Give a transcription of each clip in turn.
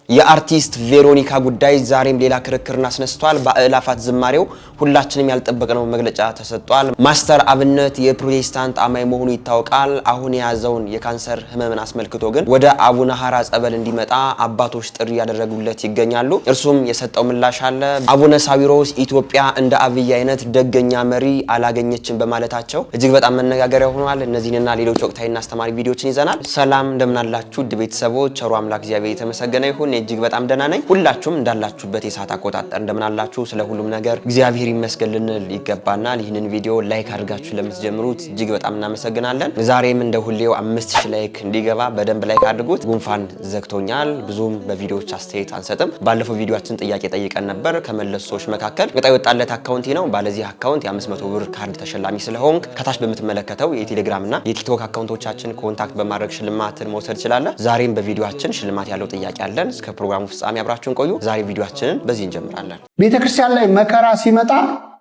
የአርቲስት ቬሮኒካ ጉዳይ ዛሬም ሌላ ክርክርን አስነስቷል። በአእላፋት ዝማሬው ሁላችንም ያልጠበቅነው መግለጫ ተሰጥቷል። ማስተር አብነት የፕሮቴስታንት አማኝ መሆኑ ይታወቃል። አሁን የያዘውን የካንሰር ህመምን አስመልክቶ ግን ወደ አቡነ ሐራ ጸበል እንዲመጣ አባቶች ጥሪ ያደረጉለት ይገኛሉ። እርሱም የሰጠው ምላሽ አለ። አቡነ ሳዊሮስ ኢትዮጵያ እንደ አብይ አይነት ደገኛ መሪ አላገኘችም በማለታቸው እጅግ በጣም መነጋገሪያ ሆኗል። እነዚህንና ሌሎች ወቅታዊና አስተማሪ ቪዲዮዎችን ይዘናል። ሰላም እንደምን አላችሁ ውድ ቤተሰቦች? ቸሩ አምላክ እግዚአብሔር የተመሰገነ ይሁን። እጅግ በጣም ደህና ነኝ። ሁላችሁም እንዳላችሁበት የሰዓት አቆጣጠር እንደምን አላችሁ? ስለ ሁሉም ነገር እግዚአብሔር ይመስገን ልንል ይገባናል። ይህንን ቪዲዮ ላይክ አድርጋችሁ ለምትጀምሩት እጅግ በጣም እናመሰግናለን። ዛሬም እንደ ሁሌው 5000 ላይክ እንዲገባ በደንብ ላይክ አድርጉት። ጉንፋን ዘግቶኛል። ብዙም በቪዲዮዎች አስተያየት አንሰጥም። ባለፈው ቪዲዮአችን ጥያቄ ጠይቀን ነበር። ከመለሱ ሰዎች መካከል ቀጣይ ወጣለት አካውንቴ ነው። ባለዚህ አካውንት የ500 ብር ካርድ ተሸላሚ ስለሆንክ ከታች በምትመለከተው የቴሌግራም እና የቲክቶክ አካውንቶቻችን ኮንታክት በማድረግ ሽልማትን መውሰድ ይችላል። ዛሬም በቪዲዮአችን ሽልማት ያለው ጥያቄ አለን። እስከ ፕሮግራሙ ፍጻሜ አብራችሁን ቆዩ። ዛሬ ቪዲዮአችንን በዚህ እንጀምራለን። ቤተክርስቲያን ላይ መከራ ሲመጣ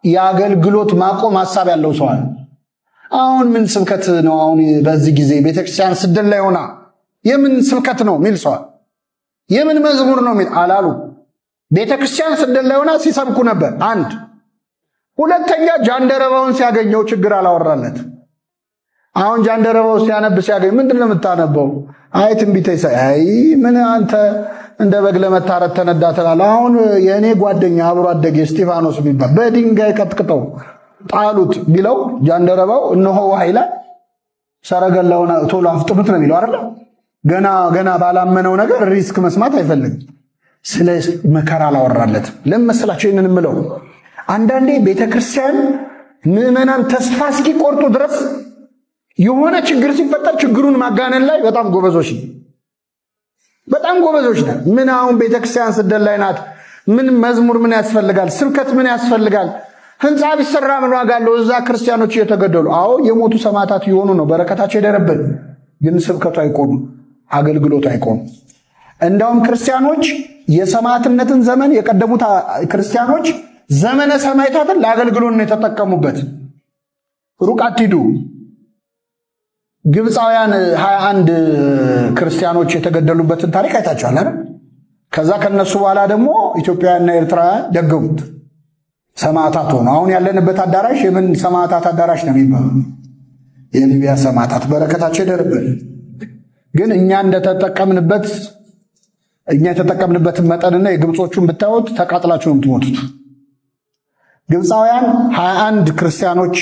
የአገልግሎት ማቆም ሐሳብ ያለው ሰው አለ። አሁን ምን ስብከት ነው? አሁን በዚህ ጊዜ ቤተክርስቲያን ስደት ላይ ሆና የምን ስብከት ነው ሚል ሰው፣ የምን መዝሙር ነው ሚል አላሉ። ቤተክርስቲያን ስደት ላይ ሆና ሲሰብኩ ነበር። አንድ ሁለተኛ ጃንደረባውን ሲያገኘው ችግር አላወራለት። አሁን ጃንደረባው ሲያነብ ሲያገኝ ምንድነው የምታነበው? አይ ትንቢተ ኢሳይያስ። አይ ምን አንተ እንደ በግ ለመታረድ ተነዳ ትላለህ። አሁን የእኔ ጓደኛ አብሮ አደገ እስጢፋኖስ የሚባል በድንጋይ ቀጥቅጠው ጣሉት ቢለው ጃንደረባው እነሆ ኃይላ ሰረገላውን ቶሎ አፍጥኑት ነው የሚለው አይደል? ገና ባላመነው ነገር ሪስክ መስማት አይፈልግም። ስለ መከራ አላወራለትም። ለምን መሰላችሁ ይህንን የምለው? አንዳንዴ ቤተክርስቲያን ምዕመናን ተስፋ እስኪቆርጡ ድረስ የሆነ ችግር ሲፈጠር ችግሩን ማጋነን ላይ በጣም ጎበዞች ነው። በጣም ጎበዞች ነው። ምን አሁን ቤተክርስቲያን ስደት ላይ ናት። ምን መዝሙር ምን ያስፈልጋል? ስብከት ምን ያስፈልጋል? ህንፃ ቢሰራ ምን ዋጋ አለው? እዛ ክርስቲያኖች እየተገደሉ አዎ የሞቱ ሰማዕታት የሆኑ ነው። በረከታቸው ይደረብን። ግን ስብከቱ አይቆም፣ አገልግሎቱ አይቆም። እንደውም ክርስቲያኖች የሰማዕትነትን ዘመን የቀደሙት ክርስቲያኖች ዘመነ ሰማዕታትን ለአገልግሎት ነው የተጠቀሙበት። ሩቅ አትሂዱ። ግብፃውያን 21 ክርስቲያኖች የተገደሉበትን ታሪክ አይታችኋል አይደል? ከዛ ከነሱ በኋላ ደግሞ ኢትዮጵያውያንና ኤርትራውያን ደገሙት፣ ሰማዕታት ሆኑ። አሁን ያለንበት አዳራሽ የምን ሰማዕታት አዳራሽ ነው የሚባለው? የሊቢያ ሰማዕታት። በረከታቸው ይደርብን። ግን እኛ የተጠቀምንበትን መጠንና የግብጾቹን ብታዩት ተቃጥላችሁ ነው የምትሞቱት። ግብፃውያን 21 ክርስቲያኖች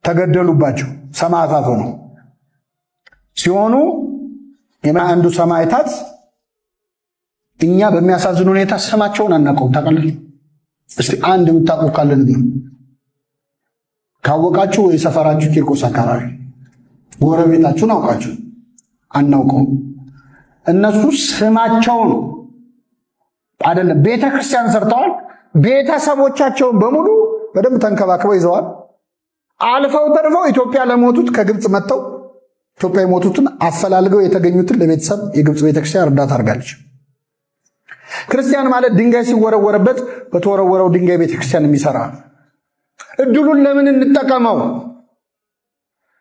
ተገደሉባቸው፣ ሰማዕታት ሆኑ ሲሆኑ የአንዱ ሰማዕታት እኛ በሚያሳዝን ሁኔታ ስማቸውን አናውቀውም። ታውቃላችሁ? እስቲ አንድ የምታውቁ ካለ ንገሩ። ካወቃችሁ የሰፈራችሁ ቂርቆስ አካባቢ ጎረቤታችሁን አውቃችሁ አናውቀውም። እነሱ ስማቸውን አይደለም ቤተክርስቲያን ሰርተዋል። ቤተሰቦቻቸውን በሙሉ በደንብ ተንከባክበው ይዘዋል። አልፈው ተርፈው ኢትዮጵያ ለሞቱት ከግብፅ መጥተው ኢትዮጵያ የሞቱትን አፈላልገው የተገኙትን ለቤተሰብ የግብፅ ቤተክርስቲያን እርዳታ አድርጋለች። ክርስቲያን ማለት ድንጋይ ሲወረወረበት በተወረወረው ድንጋይ ቤተክርስቲያን የሚሰራ እድሉን ለምን እንጠቀመው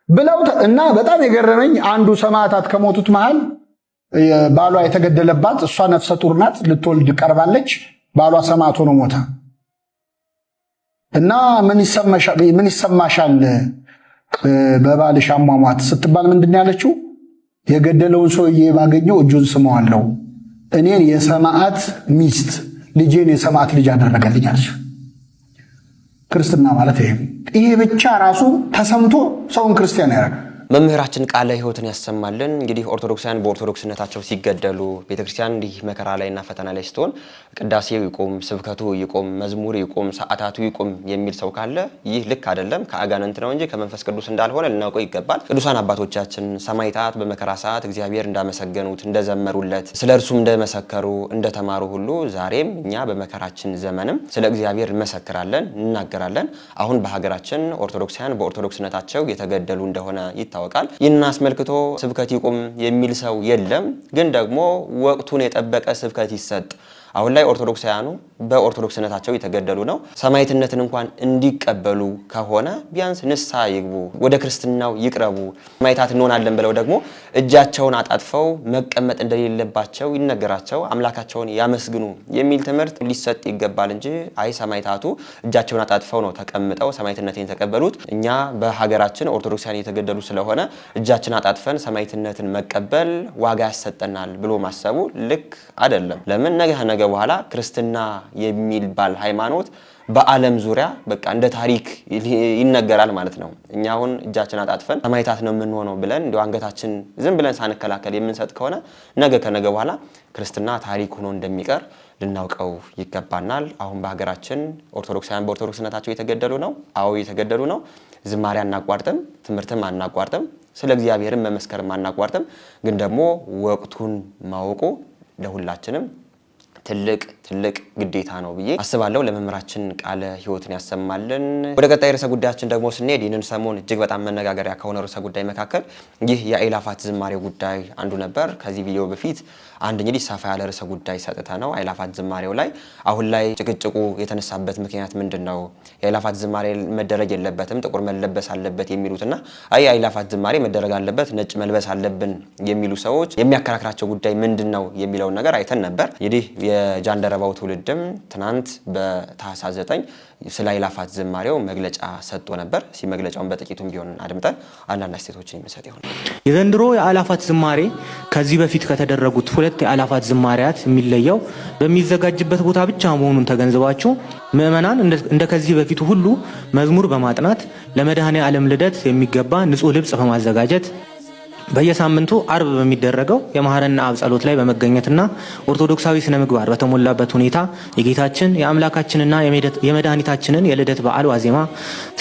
ብለው እና በጣም የገረመኝ አንዱ ሰማዕታት ከሞቱት መሃል ባሏ የተገደለባት እሷ ነፍሰ ጡር ናት፣ ልትወልድ ቀርባለች። ባሏ ሰማዕት ሆኖ ሞተ እና ምን ይሰማሻል በባልሽ አሟሟት ስትባል ምንድን ያለችው? የገደለውን ሰውዬ ባገኘው እጁን ስመዋለሁ፣ እኔን የሰማዕት ሚስት ልጄን የሰማዕት ልጅ አደረገልኝ አለች። ክርስትና ማለት ይሄ ብቻ ራሱ ተሰምቶ ሰውን ክርስቲያን ያደርጋል። መምህራችን ቃለ ሕይወትን ያሰማልን። እንግዲህ ኦርቶዶክሳውያን በኦርቶዶክስነታቸው ሲገደሉ ቤተክርስቲያን እንዲህ መከራ ላይና ፈተና ላይ ስትሆን ቅዳሴው ይቆም፣ ስብከቱ ይቆም፣ መዝሙር ይቆም፣ ሰዓታቱ ይቆም የሚል ሰው ካለ ይህ ልክ አይደለም፣ ከአጋንንት ነው እንጂ ከመንፈስ ቅዱስ እንዳልሆነ ልናውቀው ይገባል። ቅዱሳን አባቶቻችን ሰማዕታት በመከራ ሰዓት እግዚአብሔር እንዳመሰገኑት፣ እንደዘመሩለት፣ ስለ እርሱም እንደመሰከሩ፣ እንደተማሩ ሁሉ ዛሬም እኛ በመከራችን ዘመንም ስለ እግዚአብሔር እንመሰክራለን፣ እናገራለን። አሁን በሀገራችን ኦርቶዶክሳውያን በኦርቶዶክስነታቸው የተገደሉ እንደሆነ ይታወቃል። ይህንን አስመልክቶ ስብከት ይቁም የሚል ሰው የለም። ግን ደግሞ ወቅቱን የጠበቀ ስብከት ይሰጥ፣ አሁን ላይ ኦርቶዶክሳውያኑ በኦርቶዶክስነታቸው የተገደሉ ነው። ሰማዕትነትን እንኳን እንዲቀበሉ ከሆነ ቢያንስ ንስሐ ይግቡ፣ ወደ ክርስትናው ይቅረቡ። ሰማዕታት እንሆናለን ብለው ደግሞ እጃቸውን አጣጥፈው መቀመጥ እንደሌለባቸው ይነገራቸው፣ አምላካቸውን ያመስግኑ የሚል ትምህርት ሊሰጥ ይገባል እንጂ አይ ሰማዕታቱ እጃቸውን አጣጥፈው ነው ተቀምጠው ሰማዕትነትን የተቀበሉት፣ እኛ በሀገራችን ኦርቶዶክሳውያን የተገደሉ ስለሆነ እጃችን አጣጥፈን ሰማዕትነትን መቀበል ዋጋ ያሰጠናል ብሎ ማሰቡ ልክ አይደለም። ለምን ነገ በኋላ ክርስትና የሚባል ሃይማኖት በዓለም ዙሪያ በቃ እንደ ታሪክ ይነገራል ማለት ነው። እኛ አሁን እጃችን አጣጥፈን ሰማዕታት ነው የምንሆነው ብለን እንደ አንገታችን ዝም ብለን ሳንከላከል የምንሰጥ ከሆነ ከነገ በኋላ ክርስትና ታሪክ ሆኖ እንደሚቀር ልናውቀው ይገባናል። አሁን በሀገራችን ኦርቶዶክሳውያን በኦርቶዶክስነታቸው የተገደሉ ነው። አዎ የተገደሉ ነው። ዝማሬ አናቋርጥም፣ ትምህርትም አናቋርጥም፣ ስለ እግዚአብሔርም መመስከርም አናቋርጥም። ግን ደግሞ ወቅቱን ማወቁ ለሁላችንም ትልቅ ግዴታ ነው ብዬ አስባለሁ። ለመምህራችን ቃለ ሕይወትን ያሰማልን። ወደ ቀጣይ ርዕሰ ጉዳያችን ደግሞ ስንሄድ ይህንን ሰሞን እጅግ በጣም መነጋገሪያ ከሆነ ርዕሰ ጉዳይ መካከል ይህ የአእላፋት ዝማሬ ጉዳይ አንዱ ነበር። ከዚህ ቪዲዮ በፊት አንድ እንግዲህ ሰፋ ያለ ርዕሰ ጉዳይ ሰጥተ ነው አእላፋት ዝማሬው ላይ አሁን ላይ ጭቅጭቁ የተነሳበት ምክንያት ምንድነው? የአእላፋት ዝማሬ መደረግ የለበትም ጥቁር መለበስ አለበት የሚሉትና አእላፋት ዝማሬ መደረግ አለበት ነጭ መልበስ አለብን የሚሉ ሰዎች የሚያከራክራቸው ጉዳይ ምንድነው የሚለውን ነገር አይተን ነበር። እንግዲህ የጃንደረባው ትውልድም ትናንት በታህሳስ 9 ስለ አእላፋት ዝማሬው መግለጫ ሰጥቶ ነበር። መግለጫውን በጥቂቱም ቢሆን አድምጠን አንዳንድ አስተያየቶችን የሚሰጥ ይሆናል። የዘንድሮ የአእላፋት ዝማሬ ከዚህ በፊት ከተደረጉት ሁለት የአእላፋት ዝማሬያት የሚለየው በሚዘጋጅበት ቦታ ብቻ መሆኑን ተገንዝባችሁ ምዕመናን እንደ ከዚህ በፊቱ ሁሉ መዝሙር በማጥናት ለመድኃኔ ዓለም ልደት የሚገባ ንጹህ ልብስ በማዘጋጀት በየሳምንቱ አርብ በሚደረገው የመሐረና አብ ጸሎት ላይ በመገኘትና ኦርቶዶክሳዊ ስነ ምግባር በተሞላበት ሁኔታ የጌታችን የአምላካችንና የመድኃኒታችንን የልደት በዓል ዋዜማ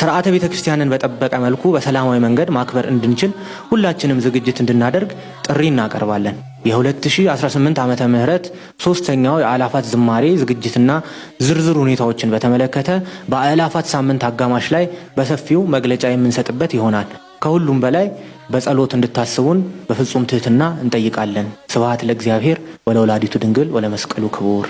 ስርዓተ ቤተክርስቲያንን በጠበቀ መልኩ በሰላማዊ መንገድ ማክበር እንድንችል ሁላችንም ዝግጅት እንድናደርግ ጥሪ እናቀርባለን። የ2018 ዓመተ ምህረት ሶስተኛው የአእላፋት ዝማሬ ዝግጅትና ዝርዝር ሁኔታዎችን በተመለከተ በአእላፋት ሳምንት አጋማሽ ላይ በሰፊው መግለጫ የምንሰጥበት ይሆናል። ከሁሉም በላይ በጸሎት እንድታስቡን በፍጹም ትህትና እንጠይቃለን። ስብሐት ለእግዚአብሔር ወለወላዲቱ ድንግል ወለመስቀሉ ክቡር።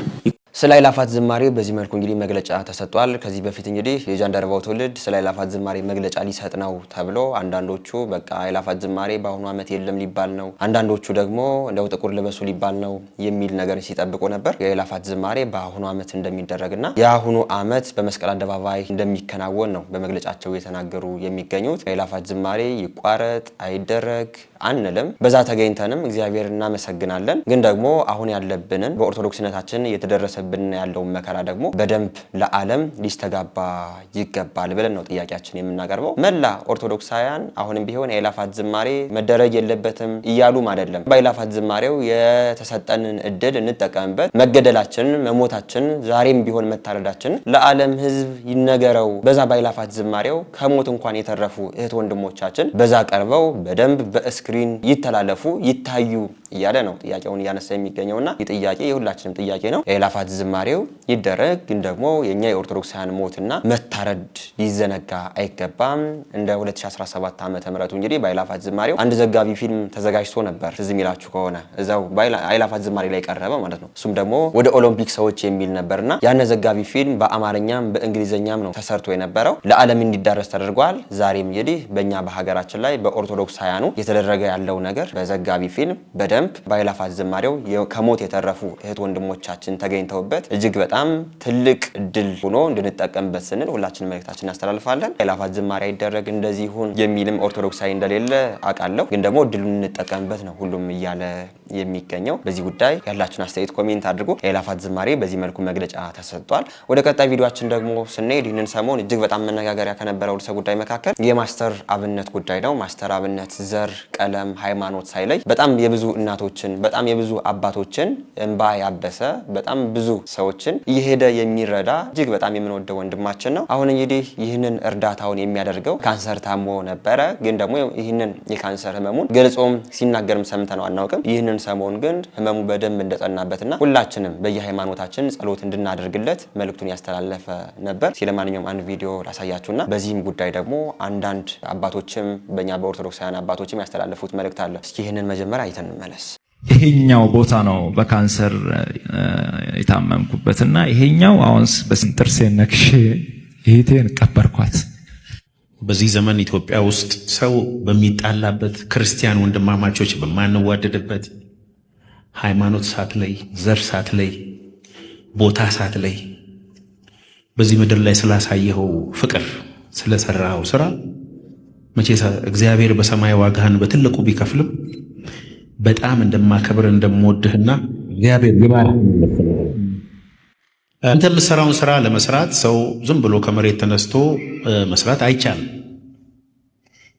ስለ አእላፋት ዝማሬ በዚህ መልኩ እንግዲህ መግለጫ ተሰጥቷል። ከዚህ በፊት እንግዲህ የጃንደረባው ትውልድ ስለ አእላፋት ዝማሬ መግለጫ ሊሰጥ ነው ተብሎ አንዳንዶቹ በቃ አእላፋት ዝማሬ በአሁኑ ዓመት የለም ሊባል ነው፣ አንዳንዶቹ ደግሞ እንደው ጥቁር ልበሱ ሊባል ነው የሚል ነገር ሲጠብቁ ነበር። የአእላፋት ዝማሬ በአሁኑ ዓመት እንደሚደረግና የአሁኑ ዓመት በመስቀል አደባባይ እንደሚከናወን ነው በመግለጫቸው የተናገሩ የሚገኙት። የአእላፋት ዝማሬ ይቋረጥ አይደረግ አንልም። በዛ ተገኝተንም እግዚአብሔር እናመሰግናለን። ግን ደግሞ አሁን ያለብንን በኦርቶዶክስነታችን የተደረሰብን ያለውን መከራ ደግሞ በደንብ ለዓለም ሊስተጋባ ይገባል ብለን ነው ጥያቄያችን የምናቀርበው። መላ ኦርቶዶክሳውያን አሁንም ቢሆን የአእላፋት ዝማሬ መደረግ የለበትም እያሉም አይደለም። በአእላፋት ዝማሬው የተሰጠንን እድል እንጠቀምበት። መገደላችንን፣ መሞታችንን፣ ዛሬም ቢሆን መታረዳችንን ለዓለም ሕዝብ ይነገረው። በዛ በአእላፋት ዝማሬው ከሞት እንኳን የተረፉ እህት ወንድሞቻችን በዛ ቀርበው በደንብ በእስክሪን ይተላለፉ ይታዩ እያለ ነው ጥያቄውን እያነሳ የሚገኘውና ይህ ጥያቄ የሁላችንም ጥያቄ ነው። የአእላፋት ዝማሬው ይደረግ፣ ግን ደግሞ የኛ የኦርቶዶክሳውያን ሞትና መታረድ ሊዘነጋ አይገባም። እንደ 2017 ዓመተ ምህረቱ እንግዲህ በአእላፋት ዝማሬው አንድ ዘጋቢ ፊልም ተዘጋጅቶ ነበር። ትዝ የሚላችሁ ከሆነ እዛው በአእላፋት ዝማሬ ላይ ቀረበ ማለት ነው። እሱም ደግሞ ወደ ኦሎምፒክ ሰዎች የሚል ነበርና ያነ ዘጋቢ ፊልም በአማርኛም በእንግሊዘኛም ነው ተሰርቶ የነበረው፣ ለዓለም እንዲዳረስ ተደርጓል። ዛሬም እንግዲህ በእኛ በሀገራችን ላይ በኦርቶዶክሳውያኑ የተደረገ ያለው ነገር በዘጋቢ ፊልም በደንብ በአእላፋት ዝማሬው ከሞት የተረፉ እህት ወንድሞቻችን ተገኝተውበት እጅግ በጣም ትልቅ እድል ሆኖ እንድንጠቀምበት ስንል ሁላችንም መልእክታችን እናስተላልፋለን። አእላፋት ዝማሬ አይደረግ እንደዚህ ይሁን የሚልም ኦርቶዶክሳዊ እንደሌለ አውቃለሁ። ግን ደግሞ እድሉን እንጠቀምበት ነው ሁሉም እያለ የሚገኘው። በዚህ ጉዳይ ያላችሁን አስተያየት ኮሜንት አድርጉ። የአእላፋት ዝማሬ በዚህ መልኩ መግለጫ ተሰጥቷል። ወደ ቀጣይ ቪዲዮአችን ደግሞ ስንሄድ ይህንን ሰሞን እጅግ በጣም መነጋገሪያ ከነበረው ርዕሰ ጉዳይ መካከል የማስተር አብነት ጉዳይ ነው። ማስተር አብነት ዘር፣ ቀለም፣ ሃይማኖት ሳይለይ በጣም የብዙ እናቶችን በጣም የብዙ አባቶችን እንባ ያበሰ በጣም ብዙ ሰዎችን እየሄደ የሚረዳ እጅግ በጣም የምንወደው ወንድማችን ነው። አሁን እንግዲህ ይህንን እርዳታውን የሚያደርገው ካንሰር ታሞ ነበረ። ግን ደግሞ ይህንን የካንሰር ህመሙን ገልጾም ሲናገርም ሰምተነው አናውቅም። ይህንን ሰሞን ግን ህመሙ በደንብ እንደጠናበትና ሁላችንም በየሃይማኖታችን ጸሎት እንድናደርግለት መልእክቱን ያስተላለፈ ነበር። ስለማንኛውም አንድ ቪዲዮ ላሳያችሁና በዚህም ጉዳይ ደግሞ አንዳንድ አባቶችም በእኛ በኦርቶዶክሳውያን አባቶችም ያስተላለፉት መልእክት አለ። እስኪ ይህንን መጀመሪያ አይተን እንመለስ። ይሄኛው ቦታ ነው በካንሰር የታመምኩበትና ይሄኛው አሁንስ በስንጥርሴ ነክሼ እህቴን ቀበርኳት። በዚህ ዘመን ኢትዮጵያ ውስጥ ሰው በሚጣላበት፣ ክርስቲያን ወንድማማቾች በማንዋደድበት፣ ሃይማኖት ሳትለይ፣ ዘር ሳትለይ፣ ቦታ ሳትለይ በዚህ ምድር ላይ ስላሳየኸው ፍቅር፣ ስለሰራኸው ስራ መቼ እግዚአብሔር በሰማይ ዋጋህን በትልቁ ቢከፍልም በጣም እንደማከብር እንደምወድህና እግዚአብሔር ይባርክ። አንተ የምትሰራውን ስራ ለመስራት ሰው ዝም ብሎ ከመሬት ተነስቶ መስራት አይቻልም።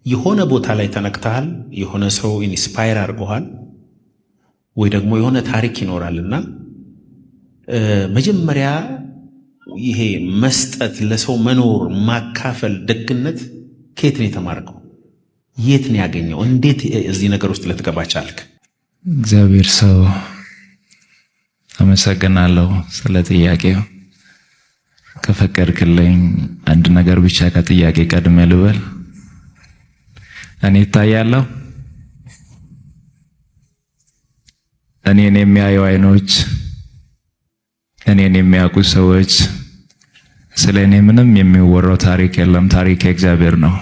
የሆነ ቦታ ላይ ተነክተሃል፣ የሆነ ሰው ኢንስፓየር አድርጎሃል፣ ወይ ደግሞ የሆነ ታሪክ ይኖራልና መጀመሪያ ይሄ መስጠት፣ ለሰው መኖር፣ ማካፈል፣ ደግነት ከየት ነው የተማርከው? የት ነው ያገኘው? እንዴት እዚህ ነገር ውስጥ ልትገባ ቻልክ? እግዚአብሔር ሰው አመሰግናለሁ ስለ ጥያቄው። ከፈቀድክልኝ አንድ ነገር ብቻ ከጥያቄ ቀድሜ ልበል። እኔ እታያለሁ? እኔን የሚያዩ አይኖች፣ እኔን የሚያውቁ ሰዎች፣ ስለ እኔ ምንም የሚወራው ታሪክ የለም። ታሪክ የእግዚአብሔር ነው።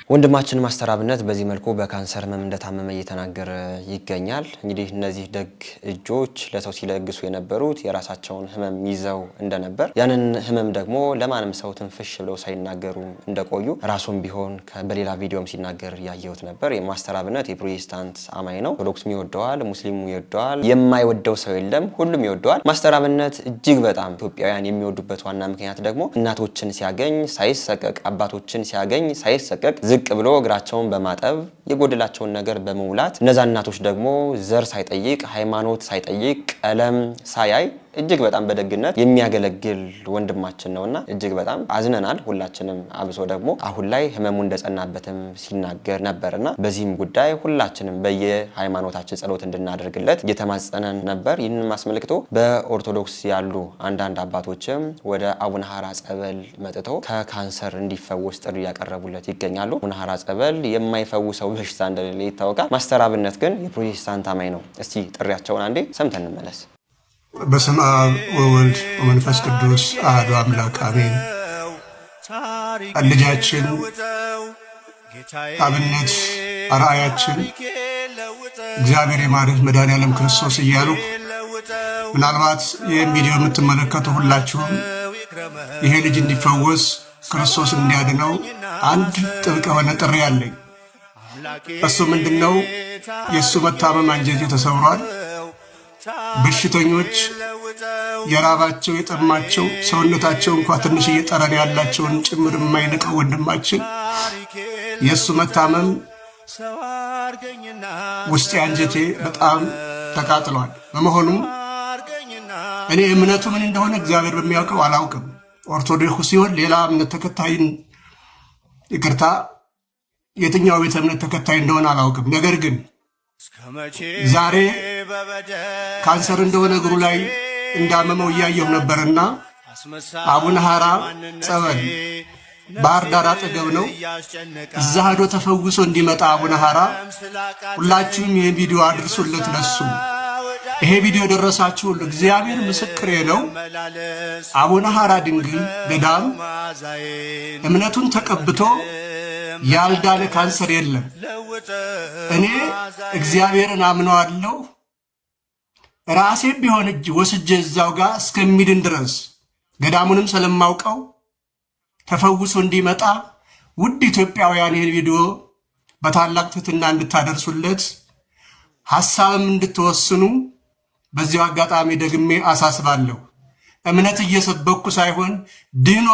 ወንድማችን ማስተር አብነት በዚህ መልኩ በካንሰር ህመም እንደታመመ እየተናገረ ይገኛል። እንግዲህ እነዚህ ደግ እጆች ለሰው ሲለግሱ የነበሩት የራሳቸውን ህመም ይዘው እንደነበር፣ ያንን ህመም ደግሞ ለማንም ሰው ትንፍሽ ብለው ሳይናገሩ እንደቆዩ ራሱም ቢሆን በሌላ ቪዲዮም ሲናገር ያየሁት ነበር። የማስተር አብነት የፕሮቴስታንት አማኝ ነው። ኦርቶዶክስም ይወደዋል፣ ሙስሊሙ ይወደዋል፣ የማይወደው ሰው የለም፣ ሁሉም ይወደዋል። ማስተር አብነት እጅግ በጣም ኢትዮጵያውያን የሚወዱበት ዋና ምክንያት ደግሞ እናቶችን ሲያገኝ ሳይሰቀቅ፣ አባቶችን ሲያገኝ ሳይሰቀቅ ዝቅ ብሎ እግራቸውን በማጠብ የጎደላቸውን ነገር በመሙላት እነዛ እናቶች ደግሞ ዘር ሳይጠይቅ፣ ሃይማኖት ሳይጠይቅ፣ ቀለም ሳያይ እጅግ በጣም በደግነት የሚያገለግል ወንድማችን ነውና እጅግ በጣም አዝነናል ሁላችንም። አብሶ ደግሞ አሁን ላይ ህመሙ እንደጸናበትም ሲናገር ነበርና በዚህም ጉዳይ ሁላችንም በየሃይማኖታችን ጸሎት እንድናደርግለት እየተማጸነን ነበር። ይህንን አስመልክቶ በኦርቶዶክስ ያሉ አንዳንድ አባቶችም ወደ አቡነ ሐራ ጸበል መጥተው ከካንሰር እንዲፈወስ ጥሪ ያቀረቡለት ይገኛሉ። አቡነ ሐራ ጸበል የማይፈውሰው በሽታ እንደሌለ ይታወቃል። ማስተር አብነት ግን የፕሮቴስታንት አማኝ ነው። እስቲ ጥሪያቸውን አንዴ ሰምተን እንመለስ። በስመ አብ ወወልድ ወመንፈስ ቅዱስ አሐዱ አምላክ አሜን። ልጃችን አብነት አርአያችን እግዚአብሔር የማርህ መድኃኔዓለም ክርስቶስ እያሉ ምናልባት ይህን ቪዲዮ የምትመለከቱ ሁላችሁም ይሄ ልጅ እንዲፈወስ ክርስቶስ እንዲያድነው አንድ ጥብቅ የሆነ ጥሪ አለኝ። እሱ ምንድነው? የእሱ መታመም አንጀቴ ተሰብሯል። በሽተኞች የራባቸው የጠማቸው ሰውነታቸው እንኳ ትንሽ እየጠረን ያላቸውን ጭምር የማይነቀው ወንድማችን የእሱ መታመም ውስጤ አንጀቴ በጣም ተቃጥሏል። በመሆኑም እኔ እምነቱ ምን እንደሆነ እግዚአብሔር በሚያውቀው አላውቅም። ኦርቶዶክስ ሲሆን ሌላ እምነት ተከታይን ይቅርታ የትኛው ቤተ እምነት ተከታይ እንደሆነ አላውቅም። ነገር ግን ዛሬ ካንሰር እንደሆነ እግሩ ላይ እንዳመመው እያየሁ ነበርና አቡነ ሐራ ጸበል ባህር ዳር አጠገብ ነው። እዛ ሄዶ ተፈውሶ እንዲመጣ አቡነ ሐራ ሁላችሁም ይህን ቪዲዮ አድርሱለት ለሱ። ይሄ ቪዲዮ ደረሳችሁ ሁሉ እግዚአብሔር ምስክሬ ነው። አቡነ ሐራ ድንግል ገዳም እምነቱን ተቀብቶ ያልዳነ ካንሰር የለም። እኔ እግዚአብሔርን አምነዋለሁ። ራሴ ቢሆን እጅ ወስጄ እዛው ጋር እስከሚድን ድረስ ገዳሙንም ስለማውቀው ተፈውሶ እንዲመጣ ውድ ኢትዮጵያውያን ይህን ቪዲዮ በታላቅ ትሕትና እንድታደርሱለት ሐሳብም እንድትወስኑ በዚያው አጋጣሚ ደግሜ አሳስባለሁ። እምነት እየሰበኩ ሳይሆን ድኖ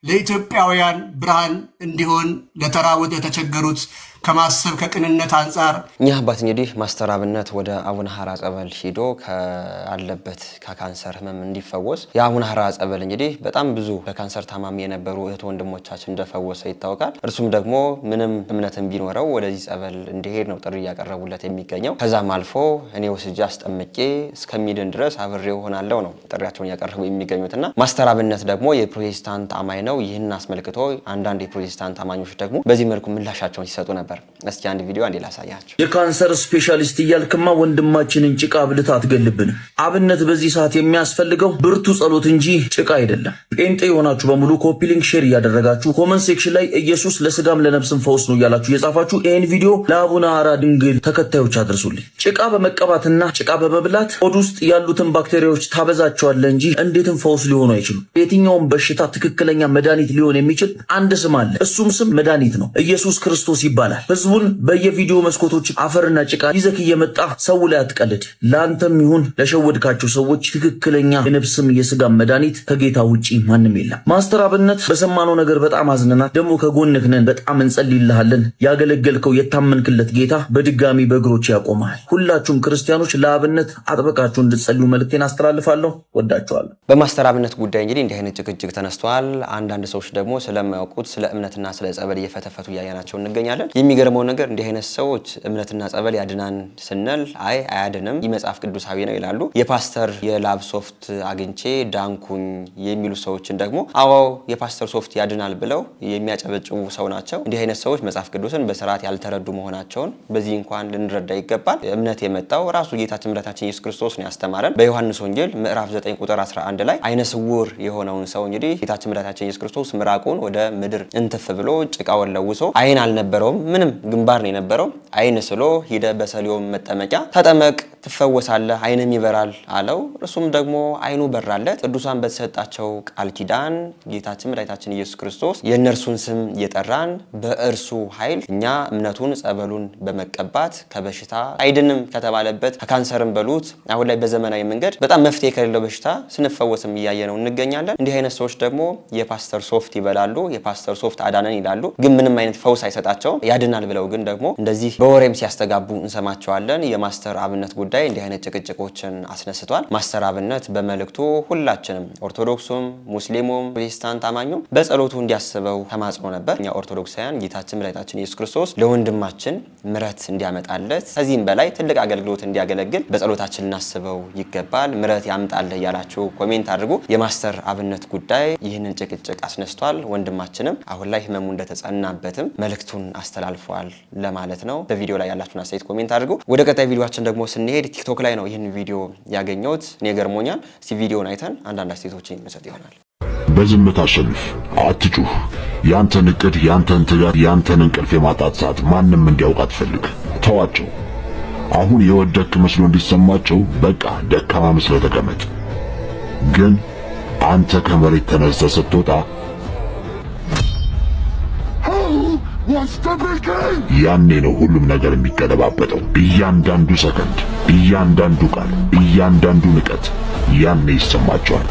ለኢትዮጵያውያን ብርሃን እንዲሆን ለተራቡት ለተቸገሩት ከማሰብ ከቅንነት አንጻር እኛ አባት እንግዲህ ማስተር አብነት ወደ አቡነ ሐራ ጸበል ሄዶ ካለበት ከካንሰር ህመም እንዲፈወስ የአቡነ ሐራ ጸበል እንግዲህ በጣም ብዙ በካንሰር ታማሚ የነበሩ እህት ወንድሞቻችን እንደፈወሰ ይታወቃል። እርሱም ደግሞ ምንም እምነትን ቢኖረው ወደዚህ ጸበል እንዲሄድ ነው ጥሪ እያቀረቡለት የሚገኘው። ከዛም አልፎ እኔ ወስጄ አስጠምቄ እስከሚድን ድረስ አብሬው ሆናለሁ ነው ጥሪያቸውን እያቀረቡ የሚገኙትና ማስተር አብነት ደግሞ የፕሮቴስታንት አማኝ ነው። ይህን አስመልክቶ አንዳንድ የፕሮቴስታንት አማኞች ደግሞ በዚህ መልኩ ምላሻቸውን ሲሰጡ ነበር። ነበር። እስኪ አንድ ቪዲዮ አንዴ ላሳያችሁ። የካንሰር ስፔሻሊስት እያልክማ ወንድማችንን ጭቃ ብልት አትገልብን። አብነት በዚህ ሰዓት የሚያስፈልገው ብርቱ ጸሎት እንጂ ጭቃ አይደለም። ጴንጤ የሆናችሁ በሙሉ ኮፒ ሊንክ ሼር እያደረጋችሁ ኮመንት ሴክሽን ላይ ኢየሱስ ለስጋም ለነፍስም ፈውስ ነው እያላችሁ የጻፋችሁ ይህን ቪዲዮ ለአቡነ ሐራ ድንግል ተከታዮች አድርሱልኝ። ጭቃ በመቀባትና ጭቃ በመብላት ሆድ ውስጥ ያሉትን ባክቴሪያዎች ታበዛቸዋለህ እንጂ እንዴትም ፈውስ ሊሆኑ አይችሉም። የትኛውም በሽታ ትክክለኛ መድኃኒት ሊሆን የሚችል አንድ ስም አለ። እሱም ስም መድኃኒት ነው። ኢየሱስ ክርስቶስ ይባላል። ህዝቡን በየቪዲዮ መስኮቶች አፈርና ጭቃ ይዘክ እየመጣ ሰው ላይ አትቀልድ። ለአንተም ይሁን ለሸወድካቸው ሰዎች ትክክለኛ የነፍስም የስጋ መድኃኒት ከጌታ ውጪ ማንም የለም። ማስተር አብነት በሰማነው ነገር በጣም አዝነናል። ደግሞ ከጎንህ ነን። በጣም እንጸልይልሃለን። ያገለገልከው የታመንክለት ጌታ በድጋሚ በእግሮች ያቆማል። ሁላችሁም ክርስቲያኖች ለአብነት አጥበቃችሁ እንድትጸልዩ መልእክቴን አስተላልፋለሁ። ወዳችኋለሁ። በማስተር አብነት ጉዳይ እንግዲህ እንዲህ አይነት ጭቅጭቅ ተነስቷል። አንዳንድ ሰዎች ደግሞ ስለማያውቁት ስለ እምነትና ስለ ጸበል እየፈተፈቱ እያያናቸው እንገኛለን። የሚገርመው ነገር እንዲህ አይነት ሰዎች እምነትና ጸበል ያድናን ስንል አያድንም የመጽሐፍ ቅዱሳዊ ነው ይላሉ። የፓስተር የላብ ሶፍት አግኝቼ ዳንኩኝ የሚሉ ሰዎችን ደግሞ አዎ የፓስተር ሶፍት ያድናል ብለው የሚያጨበጭቡ ሰው ናቸው። እንዲህ አይነት ሰዎች መጽሐፍ ቅዱስን በስርዓት ያልተረዱ መሆናቸውን በዚህ እንኳን ልንረዳ ይገባል። እምነት የመጣው ራሱ ጌታችን መድኃኒታችን ኢየሱስ ክርስቶስ ነው ያስተማረን። በዮሐንስ ወንጌል ምዕራፍ 9 ቁጥር 11 ላይ አይነ ስውር የሆነውን ሰው እንግዲህ ጌታችን መድኃኒታችን ኢየሱስ ክርስቶስ ምራቁን ወደ ምድር እንትፍ ብሎ ጭቃውን ለውሶ አይን አልነበረውም፣ ምንም ግንባር ነው የነበረው። አይን ስሎ ሂደ በሰሊዮም መጠመቂያ ተጠመቅ ትፈወሳለህ አይንም ይበራል አለው። እርሱም ደግሞ አይኑ በራለት። ቅዱሳን በተሰጣቸው ቃል ኪዳን ጌታችን መድኃኒታችን ኢየሱስ ክርስቶስ የእነርሱን ስም እየጠራን በእርሱ ኃይል እኛ እምነቱን ጸበሉን በመቀባት ከበሽታ አይድንም ከተባለበት ከካንሰርም በሉት አሁን ላይ በዘመናዊ መንገድ በጣም መፍትሄ ከሌለው በሽታ ስንፈወስም እያየ ነው እንገኛለን። እንዲህ አይነት ሰዎች ደግሞ የፓስተር ሶፍት ይበላሉ፣ የፓስተር ሶፍት አዳነን ይላሉ፣ ግን ምንም አይነት ፈውስ አይሰጣቸውም። ያድናል ብለው ግን ደግሞ እንደዚህ በወሬም ሲያስተጋቡ እንሰማቸዋለን። የማስተር አብነት ጉዳይ እንዲህ አይነት ጭቅጭቆችን አስነስቷል። ማስተር አብነት በመልእክቱ ሁላችንም ኦርቶዶክሱም፣ ሙስሊሙም፣ ፕሮቴስታንት አማኙም በጸሎቱ እንዲያስበው ተማጽኖ ነበር። እኛ ኦርቶዶክሳውያን ጌታችን መድኃኒታችን ኢየሱስ ክርስቶስ ለወንድማችን ምሕረት እንዲያመጣለት ከዚህም በላይ ትልቅ አገልግሎት እንዲያገለግል በጸሎታችን ልናስበው ይገባል። ምሕረት ያምጣልህ እያላችሁ ኮሜንት አድርጉ። የማስተር አብነት ጉዳይ ይህንን ጭቅጭቅ አስነስቷል። ወንድማችንም አሁን ላይ ህመሙ እንደተጸናበትም መልእክቱን አስተላልፏል ለማለት ነው። በቪዲዮ ላይ ያላችሁን አስተያየት ኮሜንት አድርጉ። ወደ ቀጣይ ቪዲዮአችን ደግሞ ስንሄድ ቲክቶክ ላይ ነው ይህን ቪዲዮ ያገኘሁት። እኔ ገርሞኛል። እስቲ ቪዲዮን አይተን አንዳንድ አስተያየቶችን እንሰጥ ይሆናል። በዝምታ አሸንፍ፣ አትጩህ። ያንተን እቅድ፣ ያንተን ትጋት፣ ያንተን እንቅልፍ የማጣት ሰዓት ማንም እንዲያውቅ አትፈልግ። ተዋቸው። አሁን የወደክ መስሎ እንዲሰማቸው በቃ ደካማ መስሎ ተቀመጥ። ግን አንተ ከመሬት ተነስተህ ስትወጣ ያኔ ነው ሁሉም ነገር የሚገለባበጠው። እያንዳንዱ ሰከንድ፣ እያንዳንዱ ቃል፣ እያንዳንዱ ንቀት ያኔ ይሰማቸዋል።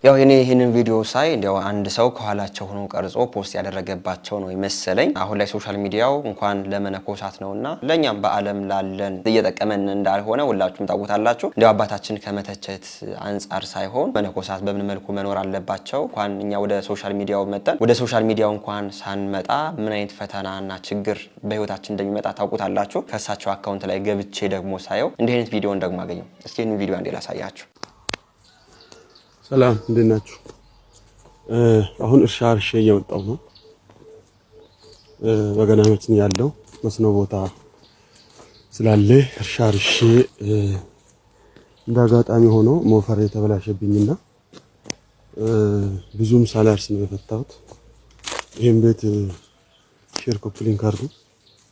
ያው እኔ ይህንን ቪዲዮ ሳይ እንዲያው አንድ ሰው ከኋላቸው ሆኖ ቀርጾ ፖስት ያደረገባቸው ነው ይመስለኝ። አሁን ላይ ሶሻል ሚዲያው እንኳን ለመነኮሳት ነውና ለኛም በዓለም ላለን እየጠቀመን እንዳልሆነ ሁላችሁም ታውቁታላችሁ። እንዲያው አባታችን ከመተቸት አንጻር ሳይሆን መነኮሳት በምን መልኩ መኖር አለባቸው እንኳን እኛ ወደ ሶሻል ሚዲያው መጣን ወደ ሶሻል ሚዲያው እንኳን ሳንመጣ ምን አይነት ፈተናና ችግር በህይወታችን እንደሚመጣ ታውቁታላችሁ። ከሳቸው አካውንት ላይ ገብቼ ደግሞ ሳየው እንዲህ አይነት ቪዲዮን ደግሞ አገኘው። እስኪ ይህንን ቪዲዮ አንዴ ላሳያችሁ። ሰላም እንዴት ናችሁ? አሁን እርሻ እየመጣሁ ነው። በገናመችን ያለው መስኖ ቦታ ስላለ እርሻ እንደ አጋጣሚ ሆኖ ሞፈር የተበላሸብኝና ብዙም ሳላርስ ነው የፈታሁት። ይሄን ቤት ሼር ኮፕሊንግ አድርጉ።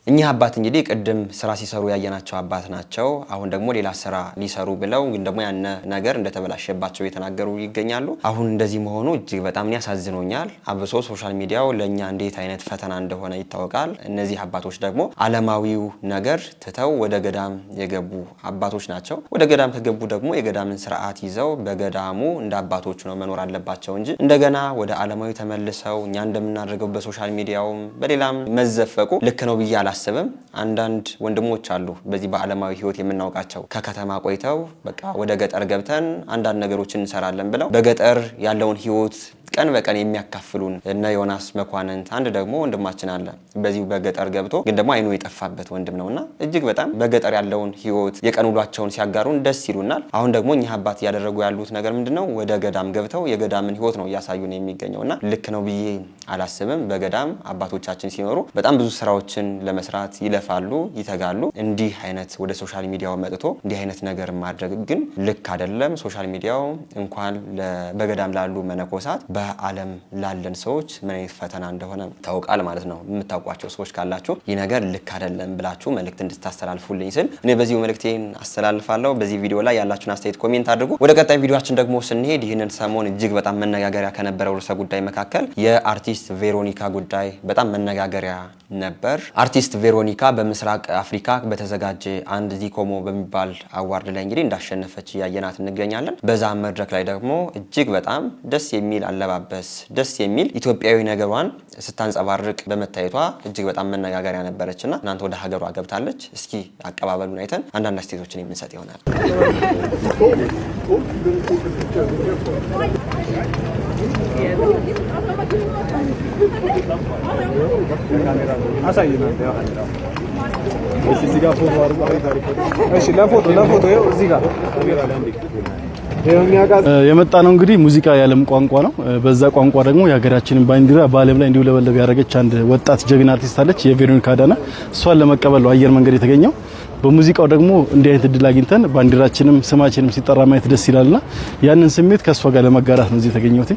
እኚህ አባት እንግዲህ ቅድም ስራ ሲሰሩ ያየናቸው አባት ናቸው። አሁን ደግሞ ሌላ ስራ ሊሰሩ ብለው ግን ደግሞ ያነ ነገር እንደተበላሸባቸው የተናገሩ ይገኛሉ። አሁን እንደዚህ መሆኑ እጅግ በጣም ያሳዝኖኛል። አብሶ ሶሻል ሚዲያው ለኛ እንዴት አይነት ፈተና እንደሆነ ይታወቃል። እነዚህ አባቶች ደግሞ ዓለማዊው ነገር ትተው ወደ ገዳም የገቡ አባቶች ናቸው። ወደ ገዳም ከገቡ ደግሞ የገዳምን ስርዓት ይዘው በገዳሙ እንደ አባቶች ነው መኖር አለባቸው እንጂ እንደገና ወደ ዓለማዊ ተመልሰው እኛ እንደምናደርገው በሶሻል ሚዲያውም በሌላም መዘፈቁ ልክ ነው ብዬ አላስብም። አንዳንድ ወንድሞች አሉ በዚህ በዓለማዊ ህይወት የምናውቃቸው ከከተማ ቆይተው በቃ ወደ ገጠር ገብተን አንዳንድ ነገሮችን እንሰራለን ብለው በገጠር ያለውን ህይወት ቀን በቀን የሚያካፍሉን እነ ዮናስ መኳንንት፣ አንድ ደግሞ ወንድማችን አለ በዚህ በገጠር ገብቶ ግን ደግሞ አይኑ የጠፋበት ወንድም ነውና እጅግ በጣም በገጠር ያለውን ህይወት የቀን ውሏቸውን ሲያጋሩን ደስ ይሉናል። አሁን ደግሞ እኛ አባት ያደረጉ ያሉት ነገር ምንድነው ወደ ገዳም ገብተው የገዳምን ህይወት ነው ያሳዩን የሚገኘውና ልክ ነው ብዬ አላስብም። በገዳም አባቶቻችን ሲኖሩ በጣም ብዙ ስራዎችን ለመስራት ይለፋሉ፣ ይተጋሉ። እንዲህ አይነት ወደ ሶሻል ሚዲያው መጥቶ እንዲህ አይነት ነገር ማድረግ ግን ልክ አይደለም። ሶሻል ሚዲያው እንኳን በገዳም ላሉ መነኮሳት በዓለም ላለን ሰዎች ምን አይነት ፈተና እንደሆነ ታውቃል ማለት ነው። የምታውቋቸው ሰዎች ካላችሁ ይህ ነገር ልክ አይደለም ብላችሁ መልእክት እንድታስተላልፉልኝ ስል እኔ በዚሁ መልእክቴን አስተላልፋለሁ። በዚህ ቪዲዮ ላይ ያላችሁን አስተያየት ኮሜንት አድርጉ። ወደ ቀጣይ ቪዲዮአችን ደግሞ ስንሄድ ይህንን ሰሞን እጅግ በጣም መነጋገሪያ ከነበረው ርዕሰ ጉዳይ መካከል የአርቲስት ቬሮኒካ ጉዳይ በጣም መነጋገሪያ ነበር። አርቲስት ቬሮኒካ በምስራቅ አፍሪካ በተዘጋጀ አንድ ዚኮሞ በሚባል አዋርድ ላይ እንግዲህ እንዳሸነፈች ያየናት እንገኛለን። በዛ መድረክ ላይ ደግሞ እጅግ በጣም ደስ የሚል አለባበስ፣ ደስ የሚል ኢትዮጵያዊ ነገሯን ስታንጸባርቅ በመታየቷ እጅግ በጣም መነጋገሪያ ነበረችና እናንተ ወደ ሀገሯ ገብታለች። እስኪ አቀባበሉን አይተን አንዳንድ አስተያየቶችን የምንሰጥ ይሆናል። የመጣ ነው እንግዲህ ሙዚቃ የዓለም ቋንቋ ነው። በዛ ቋንቋ ደግሞ የሀገራችንን ባንዲራ በዓለም ላይ እንዲውለበለብ ያደረገች አንድ ወጣት ጀግና አርቲስት አለች፣ የቬሮኒካ አዳነ። እሷን ለመቀበል ነው አየር መንገድ የተገኘው። በሙዚቃው ደግሞ እንዲህ አይነት እድል አግኝተን ባንዲራችንም ስማችንም ሲጠራ ማየት ደስ ይላልና ያንን ስሜት ከሷ ጋር ለመጋራት ነው እዚህ የተገኘሁት።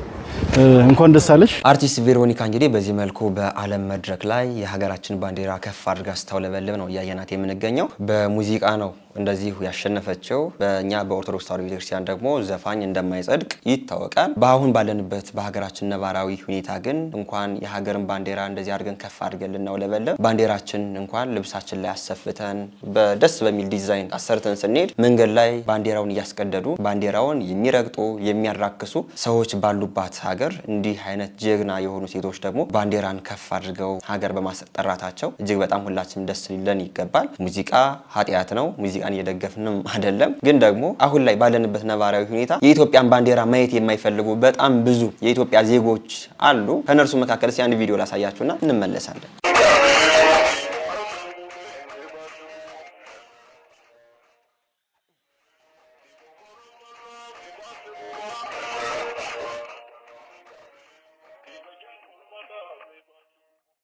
እንኳን ደስ አለሽ። አርቲስት ቬሮኒካ እንግዲህ በዚህ መልኩ በዓለም መድረክ ላይ የሀገራችን ባንዲራ ከፍ አድርጋ ስታውለበልብ ነው እያየናት የምንገኘው። በሙዚቃ ነው እንደዚህ ያሸነፈችው። በእኛ በኦርቶዶክስ ተዋሕዶ ቤተክርስቲያን ደግሞ ዘፋኝ እንደማይጸድቅ ይታወቃል። በአሁን ባለንበት በሀገራችን ነባራዊ ሁኔታ ግን እንኳን የሀገርን ባንዲራ እንደዚህ አድርገን ከፍ አድርገን ልናውለበልብ ባንዲራችን እንኳን ልብሳችን ላይ አሰፍተን በደስ በሚል ዲዛይን አሰርተን ስንሄድ መንገድ ላይ ባንዲራውን እያስቀደዱ ባንዲራውን የሚረግጡ የሚያራክሱ ሰዎች ባሉባት ሀገር እንዲህ አይነት ጀግና የሆኑ ሴቶች ደግሞ ባንዲራን ከፍ አድርገው ሀገር በማስጠራታቸው እጅግ በጣም ሁላችንም ደስ ሊለን ይገባል። ሙዚቃ ኃጢአት ነው። ሙዚቃን እየደገፍንም አይደለም። ግን ደግሞ አሁን ላይ ባለንበት ነባራዊ ሁኔታ የኢትዮጵያን ባንዲራ ማየት የማይፈልጉ በጣም ብዙ የኢትዮጵያ ዜጎች አሉ። ከነርሱ መካከል አንድ ቪዲዮ ላሳያችሁና እንመለሳለን።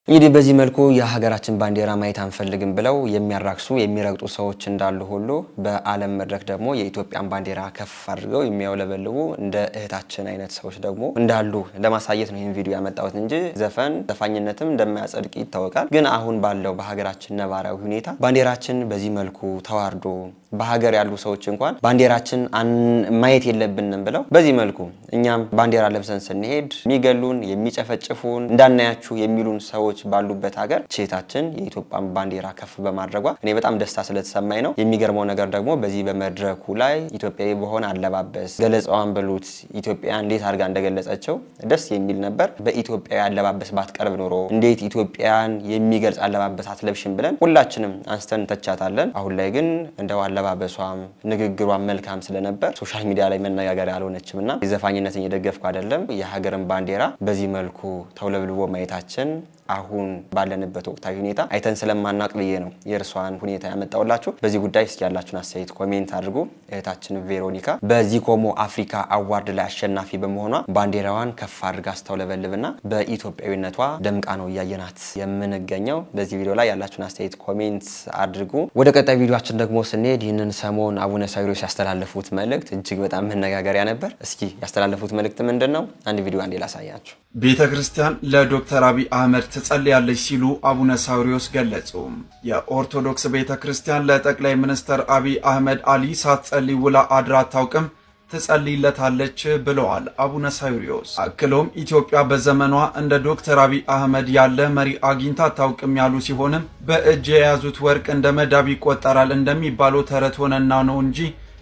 እንግዲህ በዚህ መልኩ የሀገራችን ባንዲራ ማየት አንፈልግም ብለው የሚያራክሱ የሚረግጡ ሰዎች እንዳሉ ሁሉ በዓለም መድረክ ደግሞ የኢትዮጵያን ባንዲራ ከፍ አድርገው የሚያውለበልቡ እንደ እህታችን አይነት ሰዎች ደግሞ እንዳሉ ለማሳየት ነው ይህን ቪዲዮ ያመጣሁት እንጂ ዘፋኝነትም እንደማያጸድቅ ይታወቃል። ግን አሁን ባለው በሀገራችን ነባራዊ ሁኔታ ባንዲራችን በዚህ መልኩ ተዋርዶ በሀገር ያሉ ሰዎች እንኳን ባንዲራችን ማየት የለብንም ብለው በዚህ መልኩ እኛም ባንዲራ ለብሰን ስንሄድ የሚገሉን የሚጨፈጭፉን እንዳናያችሁ የሚሉን ሰዎች ባሉበት ሀገር ቼታችን የኢትዮጵያን ባንዲራ ከፍ በማድረጓ እኔ በጣም ደስታ ስለተሰማኝ ነው። የሚገርመው ነገር ደግሞ በዚህ በመድረኩ ላይ ኢትዮጵያዊ በሆነ አለባበስ ገለጻዋን በሉት ኢትዮጵያ እንዴት አድርጋ እንደገለጸችው ደስ የሚል ነበር። በኢትዮጵያዊ አለባበስ ባትቀርብ ኖሮ እንዴት ኢትዮጵያን የሚገልጽ አለባበስ አትለብሽም ብለን ሁላችንም አንስተን ተቻታለን። አሁን ላይ ግን እንደው አለባበሷም ንግግሯም መልካም ስለነበር ሶሻል ሚዲያ ላይ መነጋገሪያ አልሆነችምና የዘፋኝነትን እየደገፍኩ አይደለም። የሀገርን ባንዲራ በዚህ መልኩ ተውለብልቦ ማየታችን አሁን ባለንበት ወቅታዊ ሁኔታ አይተን ስለማናቅ ብዬ ነው የእርሷን ሁኔታ ያመጣውላችሁ። በዚህ ጉዳይ እስኪ ያላችሁን አስተያየት ኮሜንት አድርጉ። እህታችን ቬሮኒካ በዚኮሞ አፍሪካ አዋርድ ላይ አሸናፊ በመሆኗ ባንዲራዋን ከፍ አድርጋ አስተውለበልብና በኢትዮጵያዊነቷ ደምቃ ነው እያየናት የምንገኘው። በዚህ ቪዲዮ ላይ ያላችሁን አስተያየት ኮሜንት አድርጉ። ወደ ቀጣይ ቪዲዮአችን ደግሞ ስንሄድ ይህንን ሰሞን አቡነ ሳዊሮስ ያስተላለፉት መልእክት እጅግ በጣም መነጋገሪያ ነበር። እስኪ ያስተላለፉት መልእክት ምንድነው? አንድ ቪዲዮ አንዴ ላሳያችሁ። ቤተ ክርስቲያን ለዶክተር አብይ አህመድ ትጸልያለች ሲሉ አቡነ ሳዊሮስ ገለጹ። የኦርቶዶክስ ቤተ ክርስቲያን ለጠቅላይ ሚኒስትር አብይ አህመድ አሊ ሳትጸልይ ውላ አድራ አታውቅም፣ ትጸልይለታለች ብለዋል አቡነ ሳዊሮስ። አክሎም ኢትዮጵያ በዘመኗ እንደ ዶክተር አብይ አህመድ ያለ መሪ አግኝታ አታውቅም ያሉ ሲሆንም በእጅ የያዙት ወርቅ እንደ መዳብ ይቆጠራል እንደሚባለው ተረት ሆነና ነው እንጂ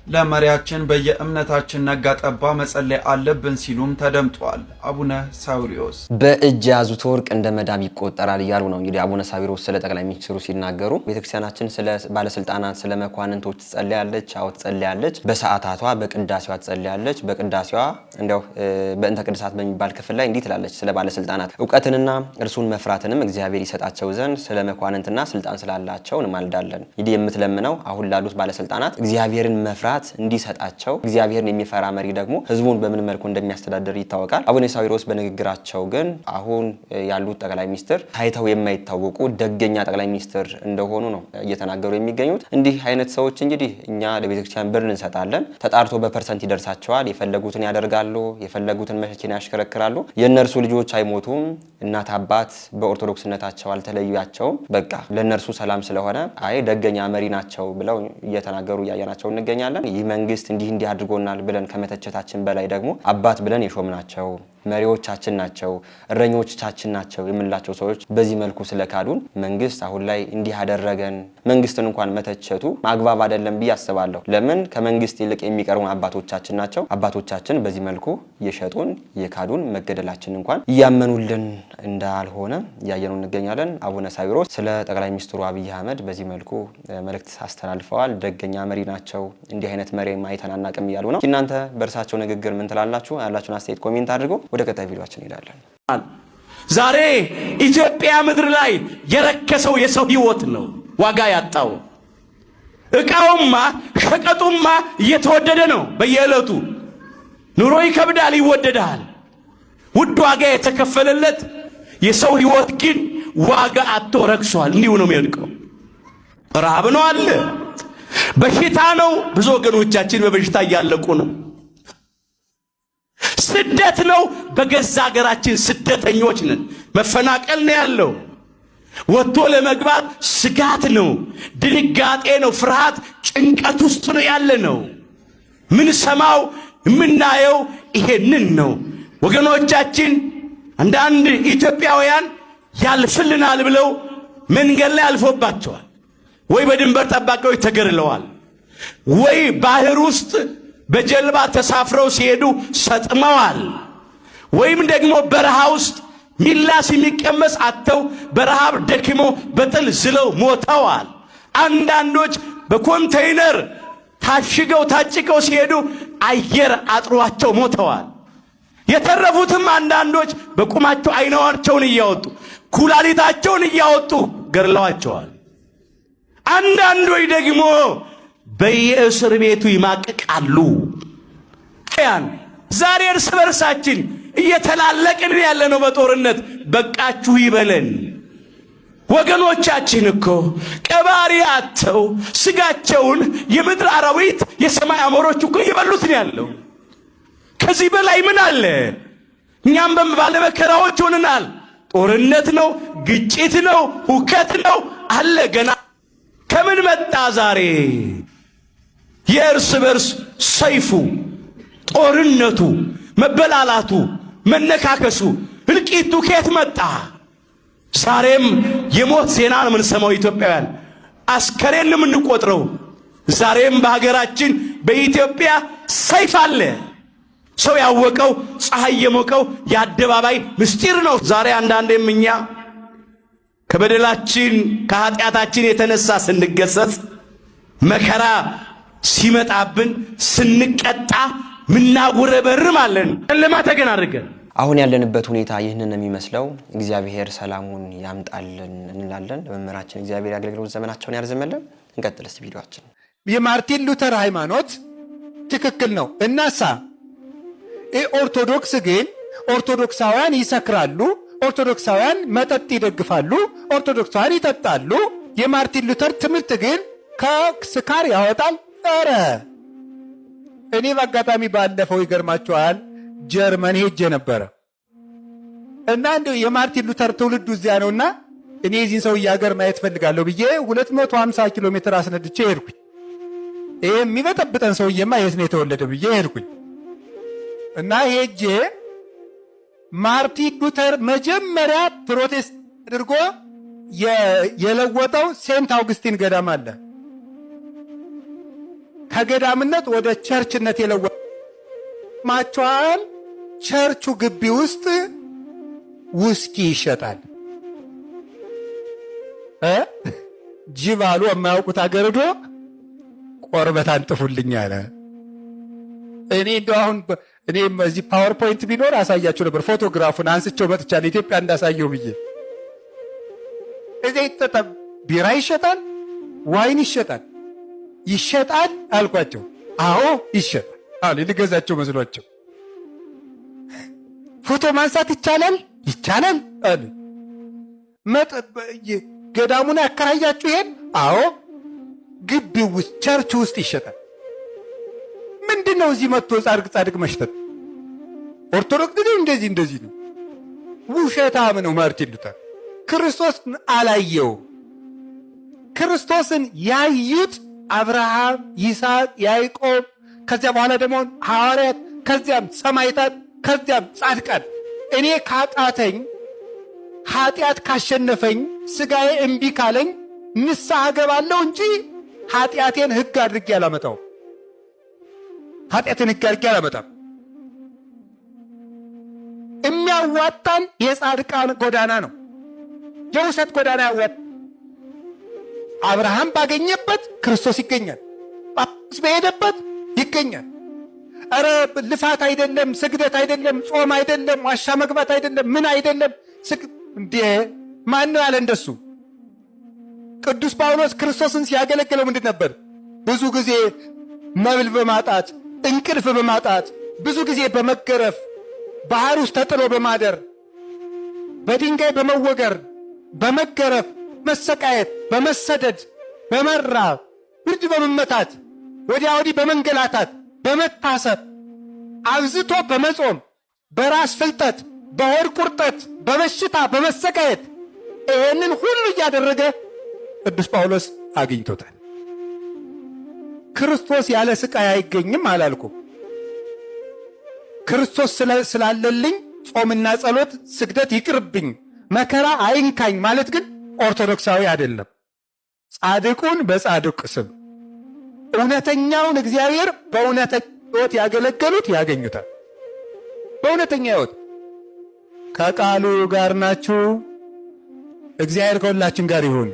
ለመሪያችን በየእምነታችን ነጋ ጠባ መጸለይ አለብን ሲሉም ተደምጧል። አቡነ ሳዊሮስ በእጅ ያዙት ወርቅ እንደ መዳብ ይቆጠራል እያሉ ነው እንግዲህ አቡነ ሳዊሮስ ስለ ጠቅላይ ሚኒስትሩ ሲናገሩ። ቤተክርስቲያናችን ስለ ባለስልጣናት ስለ መኳንንቶች ትጸልያለች፣ አዎ ትጸልያለች። በሰዓታቷ በቅዳሴዋ ትጸልያለች። በቅዳሴዋ እንደው በእንተ ቅድሳት በሚባል ክፍል ላይ እንዲህ ትላለች ስለ ባለስልጣናት እውቀትንና እርሱን መፍራትንም እግዚአብሔር ይሰጣቸው ዘንድ ስለ መኳንንትና ስልጣን ስላላቸው እንማልዳለን። እንግዲህ የምትለምነው አሁን ላሉት ባለስልጣናት እግዚአብሔርን መፍራት እንዲሰጣቸው፣ እግዚአብሔርን የሚፈራ መሪ ደግሞ ህዝቡን በምን መልኩ እንደሚያስተዳድር ይታወቃል። አቡነ ሳዊሮስ በንግግራቸው ግን አሁን ያሉት ጠቅላይ ሚኒስትር ታይተው የማይታወቁ ደገኛ ጠቅላይ ሚኒስትር እንደሆኑ ነው እየተናገሩ የሚገኙት። እንዲህ አይነት ሰዎች እንግዲህ እኛ ለቤተክርስቲያን ብር እንሰጣለን፣ ተጣርቶ በፐርሰንት ይደርሳቸዋል፣ የፈለጉትን ያደርጋሉ፣ የፈለጉትን መኪና ያሽከረክራሉ። የእነርሱ ልጆች አይሞቱም፣ እናት አባት በኦርቶዶክስነታቸው አልተለዩያቸውም። በቃ ለእነርሱ ሰላም ስለሆነ አይ ደገኛ መሪ ናቸው ብለው እየተናገሩ እያየናቸው እንገኛለን። ይህ መንግስት እንዲህ አድርጎናል ብለን ከመተቸታችን በላይ ደግሞ አባት ብለን የሾምናቸው መሪዎቻችን ናቸው፣ እረኞቻችን ናቸው የምንላቸው ሰዎች በዚህ መልኩ ስለካዱን መንግስት አሁን ላይ እንዲህ አደረገን መንግስትን እንኳን መተቸቱ ማግባብ አይደለም ብዬ አስባለሁ። ለምን ከመንግስት ይልቅ የሚቀርቡን አባቶቻችን ናቸው። አባቶቻችን በዚህ መልኩ የሸጡን የካዱን መገደላችን እንኳን እያመኑልን እንዳልሆነ እያየነው እንገኛለን። አቡነ ሳዊሮስ ስለ ጠቅላይ ሚኒስትሩ አብይ አህመድ በዚህ መልኩ መልእክት አስተላልፈዋል። ደገኛ መሪ ናቸው፣ እንዲህ አይነት መሪ አይተን አናውቅም እያሉ ነው። እናንተ በእርሳቸው ንግግር ምን ትላላችሁ? ያላችሁን አስተያየት ኮሜንት አድርጉ። ወደ ቀጣይ ቪዲዮአችን እንሄዳለን። ዛሬ ኢትዮጵያ ምድር ላይ የረከሰው የሰው ህይወት ነው ዋጋ ያጣው። እቃውማ ሸቀጡማ እየተወደደ ነው በየዕለቱ። ኑሮ ይከብዳል፣ ይወደዳል። ውድ ዋጋ የተከፈለለት የሰው ህይወት ግን ዋጋ አጥቶ ረክሷል። እንዲሁ ነው የሚወድቀው። ረሃብ ነው አለ፣ በሽታ ነው። ብዙ ወገኖቻችን በበሽታ እያለቁ ነው። ስደት ነው። በገዛ ሀገራችን ስደተኞች ነን። መፈናቀል ነው ያለው። ወጥቶ ለመግባት ስጋት ነው፣ ድንጋጤ ነው፣ ፍርሃት፣ ጭንቀት ውስጥ ነው ያለ ነው። ምን ሰማው የምናየው ይሄንን ነው ወገኖቻችን። አንዳንድ ኢትዮጵያውያን ያልፍልናል ብለው መንገድ ላይ አልፎባቸዋል። ወይ በድንበር ጠባቂዎች ተገድለዋል፣ ወይ ባህር ውስጥ በጀልባ ተሳፍረው ሲሄዱ ሰጥመዋል፣ ወይም ደግሞ በረሃ ውስጥ ሚላስ የሚቀመስ አጥተው በረሃብ ደክመው በጥል ዝለው ሞተዋል። አንዳንዶች በኮንቴይነር ታሽገው ታጭቀው ሲሄዱ አየር አጥሯቸው ሞተዋል። የተረፉትም አንዳንዶች በቁማቸው አይናቸውን እያወጡ ኩላሊታቸውን እያወጡ ገድለዋቸዋል። አንዳንዶች ደግሞ በየእስር ቤቱ ይማቅቃሉ። ዛሬ እርስ በርሳችን እየተላለቅን ያለነው በጦርነት በቃችሁ ይበለን። ወገኖቻችን እኮ ቀባሪ አጥተው ስጋቸውን የምድር አራዊት የሰማይ አሞሮች እኮ እየበሉት ነው ያለው። ከዚህ በላይ ምን አለ? እኛም ባለ መከራዎች ሆነናል። ጦርነት ነው፣ ግጭት ነው፣ ሁከት ነው አለ። ገና ከምን መጣ ዛሬ? የእርስ በርስ ሰይፉ፣ ጦርነቱ፣ መበላላቱ፣ መነካከሱ፣ እልቂቱ ከየት መጣ? ዛሬም የሞት ዜና ነው የምንሰማው። ኢትዮጵያውያን አስከሬን ነው የምንቆጥረው። ዛሬም በሀገራችን በኢትዮጵያ ሰይፍ አለ። ሰው ያወቀው ፀሐይ የሞቀው የአደባባይ ምስጢር ነው። ዛሬ አንዳንዴም እኛ ከበደላችን ከኃጢአታችን የተነሳ ስንገሰጽ መከራ ሲመጣብን ስንቀጣ ምናጉረበርም አለን። ለማ ተገን አድርገን አሁን ያለንበት ሁኔታ ይህንን የሚመስለው። እግዚአብሔር ሰላሙን ያምጣልን እንላለን። ለመምህራችን እግዚአብሔር ያገልግሎት ዘመናቸውን ያርዝመልን። እንቀጥል እስቲ ቪዲዮአችን። የማርቲን ሉተር ሃይማኖት ትክክል ነው እናሳ ኦርቶዶክስ ግን ኦርቶዶክሳውያን ይሰክራሉ፣ ኦርቶዶክሳውያን መጠጥ ይደግፋሉ፣ ኦርቶዶክሳውያን ይጠጣሉ። የማርቲን ሉተር ትምህርት ግን ከስካር ያወጣል። ኧረ እኔ በአጋጣሚ ባለፈው ይገርማችኋል ጀርመን ሄጄ ነበረ እና እንደው የማርቲን ሉተር ትውልዱ እዚያ ነውና እኔ የዚህን ሰውዬ ሀገር ማየት ፈልጋለሁ ብዬ 250 ኪሎ ሜትር አስነድቼ ሄድኩኝ። ይሄ የሚበጠብጠን ሰውዬማ የት ነው የተወለደ ብዬ ሄድኩኝ እና ሄጄ ማርቲን ሉተር መጀመሪያ ፕሮቴስት አድርጎ የለወጠው ሴንት አውግስቲን ገዳም አለ። ከገዳምነት ወደ ቸርችነት የለወጠ ማቸዋል። ቸርቹ ግቢ ውስጥ ውስኪ ይሸጣል። ጅብ አሉ የማያውቁት አገርዶ ቆርበት አንጥፉልኝ አለ። እኔ እንደው አሁን እኔም እዚህ ፓወርፖይንት ቢኖር አሳያችሁ ነበር። ፎቶግራፉን አንስቼው መጥቻለሁ ኢትዮጵያ እንዳሳየው ብዬ። እዚህ ቢራ ይሸጣል፣ ዋይን ይሸጣል አልኳቸው። አዎ ይሸጣል አሉ። ልገዛቸው መስሏቸው። ፎቶ ማንሳት ይቻላል አሉ። ገዳሙን ያከራያችሁ ይሄን? አዎ ግቢው ውስጥ ቸርች ውስጥ ይሸጣል። ምንድነው እዚህ መጥቶ ጻድቅ መሽተት? ኦርቶዶክስ ግን እንደዚህ ነው። ውሸታም ነው ማርቲን ሉተር። ክርስቶስን አላየውም። ክርስቶስን ያዩት አብርሃም፣ ይስሐቅ፣ ያዕቆብ ከዚያ በኋላ ደግሞ ሐዋርያት፣ ከዚያም ሰማዕታት፣ ከዚያም ጻድቃን። እኔ ካቃተኝ ኃጢአት ካሸነፈኝ ስጋዬ እምቢ ካለኝ ንስሐ ገባለሁ እንጂ ኃጢአቴን ሕግ አድርጌ አላመጣው። የሚያዋጣን የጻድቃን ጎዳና ነው። የውሸት ጎዳና ያዋጣ። አብርሃም ባገኘበት ክርስቶስ ይገኛል። ጳውሎስ በሄደበት ይገኛል። ኧረ ልፋት አይደለም፣ ስግደት አይደለም፣ ጾም አይደለም፣ ዋሻ መግባት አይደለም፣ ምን አይደለም። እንዴ ማን ነው ያለ እንደሱ? ቅዱስ ጳውሎስ ክርስቶስን ሲያገለግለው ምንድን ነበር? ብዙ ጊዜ መብል በማጣት እንቅልፍ በማጣት ብዙ ጊዜ በመገረፍ ባህር ውስጥ ተጥሎ በማደር በድንጋይ በመወገር በመገረፍ መሰቃየት፣ በመሰደድ በመራብ ብርድ በመመታት ወዲያ ወዲህ በመንገላታት በመታሰር አብዝቶ በመጾም በራስ ፍልጠት በሆድ ቁርጠት በበሽታ በመሰቃየት ይህንን ሁሉ እያደረገ ቅዱስ ጳውሎስ አግኝቶታል። ክርስቶስ ያለ ስቃይ አይገኝም አላልኩም። ክርስቶስ ስላለልኝ ጾምና ጸሎት ስግደት ይቅርብኝ መከራ አይንካኝ ማለት ግን ኦርቶዶክሳዊ አይደለም። ጻድቁን በጻድቅ ስም እውነተኛውን እግዚአብሔር በእውነተኛ ሕይወት ያገለገሉት ያገኙታል። በእውነተኛ ሕይወት ከቃሉ ጋር ናችሁ። እግዚአብሔር ከሁላችን ጋር ይሁን።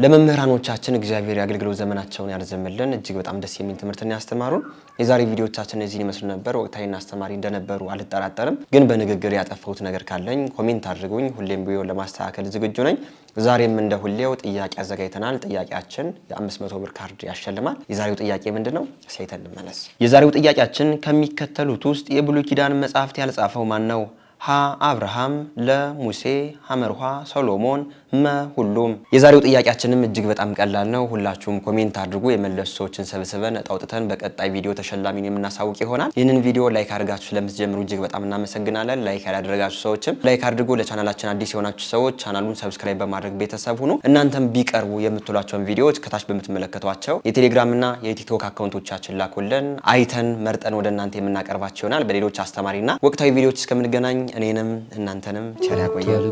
ለመምህራኖቻችን እግዚአብሔር የአገልግሎት ዘመናቸውን ያርዝምልን። እጅግ በጣም ደስ የሚል ትምህርትን ያስተማሩን። የዛሬ ቪዲዮዎቻችን እዚህን ይመስሉ ነበር። ወቅታዊና አስተማሪ እንደነበሩ አልጠራጠርም። ግን በንግግር ያጠፋሁት ነገር ካለኝ ኮሜንት አድርጉኝ። ሁሌም ቢሆን ለማስተካከል ዝግጁ ነኝ። ዛሬም እንደ ሁሌው ጥያቄ አዘጋጅተናል። ጥያቄያችን የ500 ብር ካርድ ያሸልማል። የዛሬው ጥያቄ ምንድነው? ሳይተን እንመለስ። የዛሬው ጥያቄያችን ከሚከተሉት ውስጥ የብሉይ ኪዳን መጽሐፍት ያልጻፈው ማን ነው? ሀ አብርሃም፣ ለ ሙሴ፣ ሐመርኋ ሰሎሞን፣ መ ሁሉም። የዛሬው ጥያቄያችንም እጅግ በጣም ቀላል ነው። ሁላችሁም ኮሜንት አድርጉ። የመለሱ ሰዎችን ሰብስበን አውጥተን በቀጣይ ቪዲዮ ተሸላሚን የምናሳውቅ ይሆናል። ይህንን ቪዲዮ ላይክ አድርጋችሁ ስለምትጀምሩ እጅግ በጣም እናመሰግናለን። ላይክ ያላደረጋችሁ ሰዎችም ላይክ አድርጉ። ለቻናላችን አዲስ የሆናችሁ ሰዎች ቻናሉን ሰብስክራይብ በማድረግ ቤተሰብ ሁኑ። እናንተም ቢቀርቡ የምትሏቸውን ቪዲዮዎች ከታች በምትመለከቷቸው የቴሌግራም እና የቲክቶክ አካውንቶቻችን ላኩልን። አይተን መርጠን ወደ እናንተ የምናቀርባቸው ይሆናል። በሌሎች አስተማሪና ወቅታዊ ቪዲዮዎች እስከምንገናኝ እኔንም እናንተንም ቸር ያቆየን።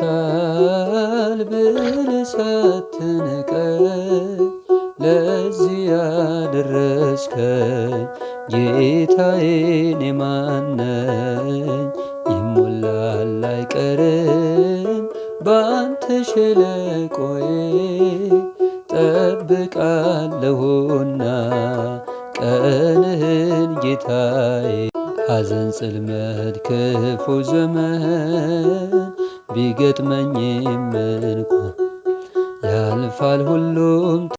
ተልጎሎበታል ብለህ ሳትንቀኝ ለዚህ ያደረስከኝ ጌታዬ እኔ ማን ነኝ? ይሞላል አይቀርም ባንተ ሸለቆዬ ጠብቃለሁና ቀንህን ጌታዬ። ሐዘን ጽልመት ክፉ ዘመን ቢገጥመኝም እንኳን ያልፋል ሁሉም